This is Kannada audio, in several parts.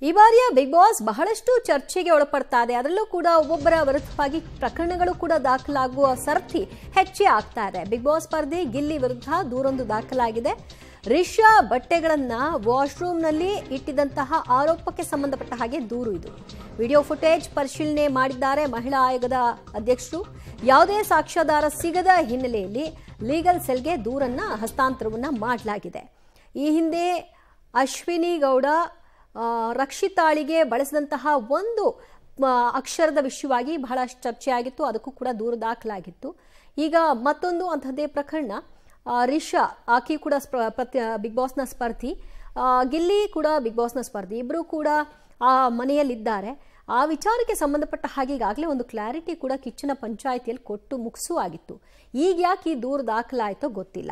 ಈ ಬಾರಿಯ ಬಿಗ್ ಬಾಸ್ ಬಹಳಷ್ಟು ಚರ್ಚೆಗೆ ಒಳಪಡ್ತಾ ಇದೆ. ಅದರಲ್ಲೂ ಕೂಡ ಒಬ್ಬೊಬ್ಬರ ವಿರುದ್ಧವಾಗಿ ಪ್ರಕರಣಗಳು ಕೂಡ ದಾಖಲಾಗುವ ಸರ್ತಿ ಹೆಚ್ಚೇ ಆಗ್ತಾ ಇದೆ. ಬಿಗ್ ಬಾಸ್ ಸ್ಪರ್ಧಿ ಗಿಲ್ಲಿ ವಿರುದ್ಧ ದೂರೊಂದು ದಾಖಲಾಗಿದೆ. ರಿಷಾ ಬಟ್ಟೆಗಳನ್ನ ವಾಶ್ರೂಮ್ನಲ್ಲಿ ಇಟ್ಟಿದ್ದಂತಹ ಆರೋಪಕ್ಕೆ ಸಂಬಂಧಪಟ್ಟ ಹಾಗೆ ದೂರು ಇದು. ವಿಡಿಯೋ ಫುಟೇಜ್ ಪರಿಶೀಲನೆ ಮಾಡಿದ್ದಾರೆ ಮಹಿಳಾ ಆಯೋಗದ ಅಧ್ಯಕ್ಷರು. ಯಾವುದೇ ಸಾಕ್ಷ್ಯಾಧಾರ ಸಿಗದ ಹಿನ್ನೆಲೆಯಲ್ಲಿ ಲೀಗಲ್ ಸೆಲ್ಗೆ ದೂರನ್ನ ಹಸ್ತಾಂತರವನ್ನ ಮಾಡಲಾಗಿದೆ. ಈ ಹಿಂದೆ ಅಶ್ವಿನಿ ಗೌಡ ರಕ್ಷಿತಾಳಿಗೆ ಬಳಸಿದಂತಹ ಒಂದು ಅಕ್ಷರದ ವಿಷಯವಾಗಿ ಬಹಳಷ್ಟು ಚರ್ಚೆಯಾಗಿತ್ತು. ಅದಕ್ಕೂ ಕೂಡ ದೂರು ದಾಖಲಾಗಿತ್ತು. ಈಗ ಮತ್ತೊಂದು ಅಂಥದ್ದೇ ಪ್ರಕರಣ. ರಿಷಾ ಆಕೆ ಕೂಡ ಬಿಗ್ ಬಾಸ್ನ ಸ್ಪರ್ಧಿ, ಗಿಲ್ಲಿ ಕೂಡ ಬಿಗ್ ಬಾಸ್ನ ಸ್ಪರ್ಧಿ, ಇಬ್ಬರು ಕೂಡ ಆ ಮನೆಯಲ್ಲಿದ್ದಾರೆ. ಆ ವಿಚಾರಕ್ಕೆ ಸಂಬಂಧಪಟ್ಟ ಹಾಗೆ ಈಗಾಗಲೇ ಒಂದು ಕ್ಲಾರಿಟಿ ಕೂಡ ಕಿಚ್ಚನ ಪಂಚಾಯಿತಿಯಲ್ಲಿ ಕೊಟ್ಟು ಮುಗಿಸುವಾಗಿತ್ತು. ಈಗ ಯಾಕೆ ಈ ದೂರು ದಾಖಲಾಯಿತೋ ಗೊತ್ತಿಲ್ಲ.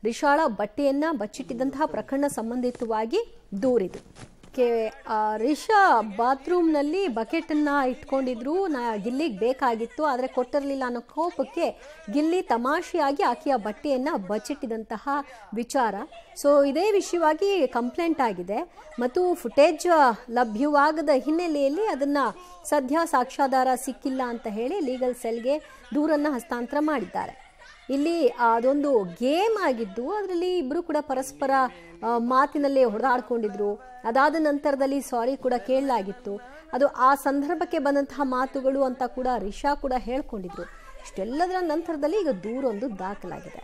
ರಿಷಾಳ ಬಟ್ಟೆಯನ್ನ ಬಚ್ಚಿಟ್ಟಿದ್ದಂತಹ ಪ್ರಕರಣ ಸಂಬಂಧಿತವಾಗಿ ದೂರಿದು. ರಿಷಾ ಬಾತ್ರೂಮ್ನಲ್ಲಿ ಬಕೆಟನ್ನು ಇಟ್ಕೊಂಡಿದ್ರು, ಗಿಲ್ಲಿಗೆ ಬೇಕಾಗಿತ್ತು ಆದರೆ ಕೊಟ್ಟಿರಲಿಲ್ಲ ಅನ್ನೋ ಕೋಪಕ್ಕೆ ಗಿಲ್ಲಿ ತಮಾಷೆಯಾಗಿ ಆಕೆಯ ಬಟ್ಟೆಯನ್ನು ಬಚ್ಚಿಟ್ಟಿದಂತಹ ವಿಚಾರ. ಸೊ ಇದೇ ವಿಷಯವಾಗಿ ಕಂಪ್ಲೇಂಟ್ ಆಗಿದೆ ಮತ್ತು ಫುಟೇಜ್ ಲಭ್ಯವಾಗದ ಹಿನ್ನೆಲೆಯಲ್ಲಿ ಅದನ್ನು ಸದ್ಯ ಸಾಕ್ಷ್ಯಾಧಾರ ಸಿಕ್ಕಿಲ್ಲ ಅಂತ ಹೇಳಿ ಲೀಗಲ್ ಸೆಲ್ಗೆ ದೂರನ್ನು ಹಸ್ತಾಂತರ ಮಾಡಿದ್ದಾರೆ. ಇಲ್ಲಿ ಅದೊಂದು ಗೇಮ್ ಆಗಿದ್ದು ಅದರಲ್ಲಿ ಇಬ್ಬರು ಕೂಡ ಪರಸ್ಪರ ಮಾತಿನಲ್ಲೇ ಹೊಡೆದಾಡ್ಕೊಂಡಿದ್ರು. ಅದಾದ ನಂತರದಲ್ಲಿ ಸಾರಿ ಕೂಡ ಕೇಳಲಾಗಿತ್ತು. ಅದು ಆ ಸಂದರ್ಭಕ್ಕೆ ಬಂದಂತಹ ಮಾತುಗಳು ಅಂತ ಕೂಡ ರಿಷಾ ಕೂಡ ಹೇಳ್ಕೊಂಡಿದ್ರು. ಇಷ್ಟೆಲ್ಲದರ ನಂತರದಲ್ಲಿ ಈಗ ದೂರೊಂದು ದಾಖಲಾಗಿದೆ.